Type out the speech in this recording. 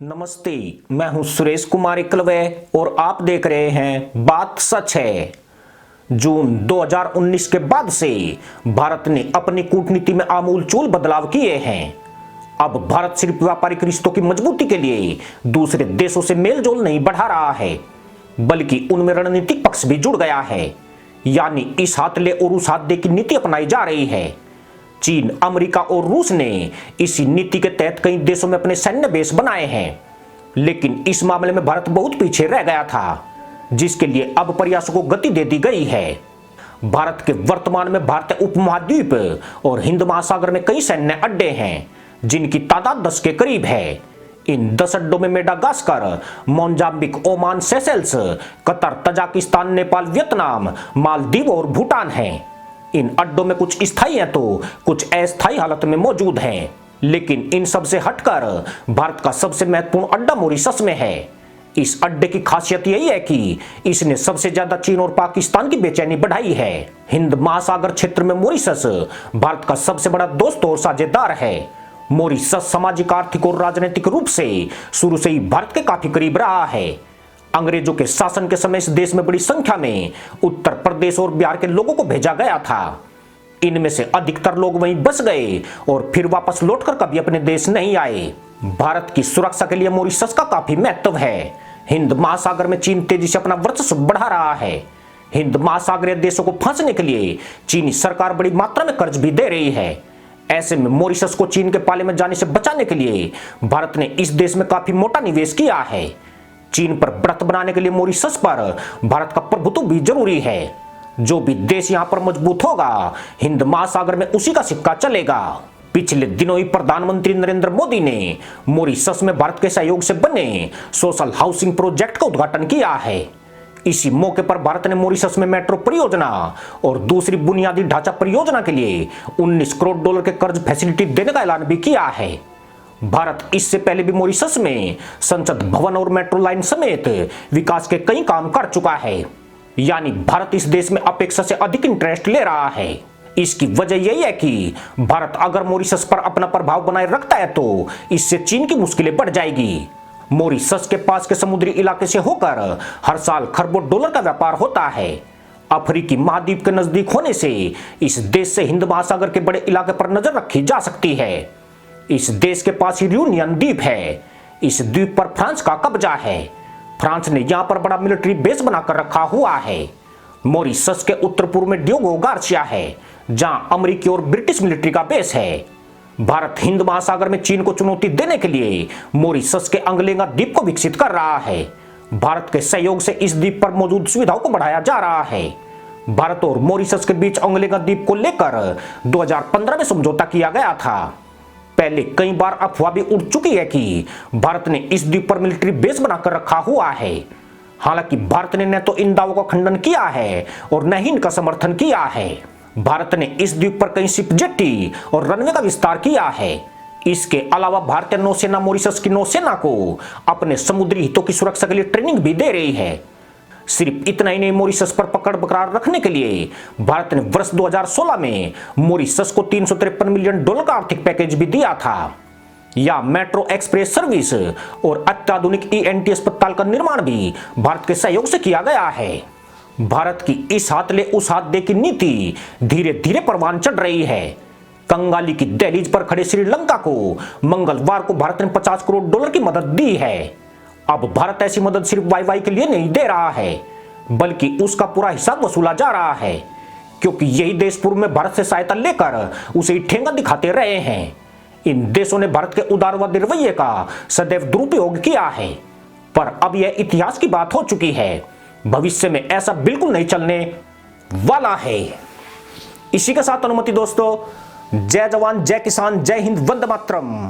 नमस्ते, मैं हूं सुरेश कुमार एकलवे और आप देख रहे हैं बात सच है। जून 2019 के बाद से भारत ने अपनी कूटनीति में आमूलचूल बदलाव किए हैं। अब भारत सिर्फ व्यापारिक रिश्तों की मजबूती के लिए दूसरे देशों से मेलजोल नहीं बढ़ा रहा है, बल्कि उनमें रणनीतिक पक्ष भी जुड़ गया है। यानी इस हाथ ले और उस हाथ दे की नीति अपनाई जा रही है। चीन, अमेरिका और रूस ने इसी नीति के तहत कई देशों में अपने सैन्य बेस बनाए हैं, लेकिन इस मामले में भारत बहुत पीछे रह गया था, जिसके लिए अब प्रयासों को गति दे दी गई है। भारत के वर्तमान में भारतीय उपमहाद्वीप और हिंद महासागर में कई सैन्य अड्डे हैं, जिनकी तादाद 10 के करीब है। इन 10 अड्डों में Madagascar, Mozambique, Oman, Seychelles, Qatar, Tajikistan, Nepal, Vietnam, Maldives और भूटान हैं। इन अड्डों में कुछ स्थायी हैं तो कुछ अस्थायी हालत में मौजूद हैं, लेकिन इन सब से हटकर भारत का सबसे महत्वपूर्ण अड्डा मॉरिशस में है। इस अड्डे की खासियत यही है कि इसने सबसे ज्यादा चीन और पाकिस्तान की बेचैनी बढ़ाई है। हिंद महासागर क्षेत्र में मॉरिशस भारत का सबसे बड़ा दोस्त और साझेदार है। मॉरिशस सामाजिक, आर्थिक और राजनीतिक रूप से शुरू से ही भारत के काफी करीब रहा है। अंग्रेजों के शासन के समय इस देश में बड़ी संख्या में उत्तर प्रदेश और बिहार के लोगों को भेजा गया था। इनमें से अधिकतर लोग वहीं बस गए और फिर वापस लौटकर कभी अपने देश नहीं आए। भारत की सुरक्षा के लिए मॉरिशस का काफी महत्व है। हिंद महासागर में चीन तेजी से अपना वर्चस्व बढ़ा रहा है। हिंद महासागरीय देशों को फंसने के लिए चीनी सरकार बड़ी मात्रा में कर्ज भी दे रही है। ऐसे में मॉरिशस को चीन के पाले में जाने से बचाने के लिए भारत ने इस देश में काफी मोटा निवेश किया है। चीन पर बढ़त बनाने के लिए मॉरिशस पर भारत का प्रभुत्व भी जरूरी है। जो भी देश यहां पर मजबूत होगा, हिंद महासागर में उसी का सिक्का चलेगा। पिछले दिनों ही प्रधानमंत्री नरेंद्र मोदी ने मॉरिशस में भारत के सहयोग से बने सोशल हाउसिंग प्रोजेक्ट का उद्घाटन किया है। इसी मौके पर भारत ने मॉरिशस में मेट्रो परियोजना और दूसरी बुनियादी ढांचा परियोजना के लिए 19 करोड़ डॉलर के कर्ज फैसिलिटी देने का ऐलान भी किया है। भारत इससे पहले भी मॉरिशस में संसद भवन और मेट्रो लाइन समेत विकास के कई काम कर चुका है। यानी भारत इस देश में अपेक्षा से अधिक इंटरेस्ट ले रहा है। इसकी वजह यही है कि भारत अगर मॉरिशस पर अपना प्रभाव बनाए रखता है तो इससे चीन की मुश्किलें बढ़ जाएगी। मॉरिशस के पास के समुद्री इलाके से होकर हर साल खरबों डॉलर का व्यापार होता है। अफ्रीकी महाद्वीप के नजदीक होने से इस देश से हिंद महासागर के बड़े इलाके पर नजर रखी जा सकती है। इस देश के पास ही रियूनियन द्वीप है। इस द्वीप पर फ्रांस का कब्जा है। फ्रांस ने यहां पर बड़ा मिलिट्री बेस बनाकर रखा हुआ है। मॉरिशस के उत्तर पूर्व में डियोगो गार्सिया है, जहां अमेरिकी और ब्रिटिश मिलिट्री का बेस है। भारत हिंद महासागर में चीन को चुनौती देने के लिए मॉरिशस के अंगलेंगा द्वीप को विकसित कर रहा है। भारत के सहयोग से इस द्वीप पर मौजूद सुविधाओं को बढ़ाया जा रहा है। भारत और मॉरिशस के बीच अंगलेंगा द्वीप को लेकर 2015 में समझौता किया गया था। पहले कई बार अफवाह भी उड़ चुकी है कि भारत ने इस द्वीप पर मिलिट्री बेस बनाकर रखा हुआ है। हालांकि भारत ने न तो इन दावों का खंडन किया है और न ही इनका समर्थन किया है। भारत ने इस द्वीप पर कई शिप जेट्टी और रनवे का विस्तार किया है। इसके अलावा भारतीय नौसेना मॉरिशस की नौसेना को अपने समुद्री हितों की सुरक्षा के लिए ट्रेनिंग भी दे रही है। सिर्फ इतना ही नहीं, मॉरिशस पर पकड़ बरकरार रखने के लिए भारत ने वर्ष 2016 में मॉरिशस को 353 मिलियन डॉलर का आर्थिक पैकेज भी दिया था। या मेट्रो एक्सप्रेस सर्विस और अत्याधुनिक ईएनटी अस्पताल का निर्माण भी भारत के सहयोग से किया गया है। भारत की इस हाथ ले उस हाथ दे की नीति धीरे धीरे परवान चढ़ रही है। कंगाली की दहलीज पर खड़े श्रीलंका को मंगलवार को भारत ने 50 करोड़ डॉलर की मदद दी है। अब भारत ऐसी मदद सिर्फ वाई के लिए नहीं दे रहा है, बल्कि उसका पूरा हिसाब वसूला जा रहा है, क्योंकि यही देश पूर्व में भारत से सहायता लेकर उसे ठेंगा दिखाते रहे हैं। इन देशों ने भारत के उदारवादी रवैये का सदैव दुरुपयोग किया है, पर अब यह इतिहास की बात हो चुकी है। भविष्य में ऐसा बिल्कुल नहीं चलने वाला है। इसी के साथ अनुमति दोस्तों, जय जवान, जय किसान, जय हिंद, वंदे मातरम।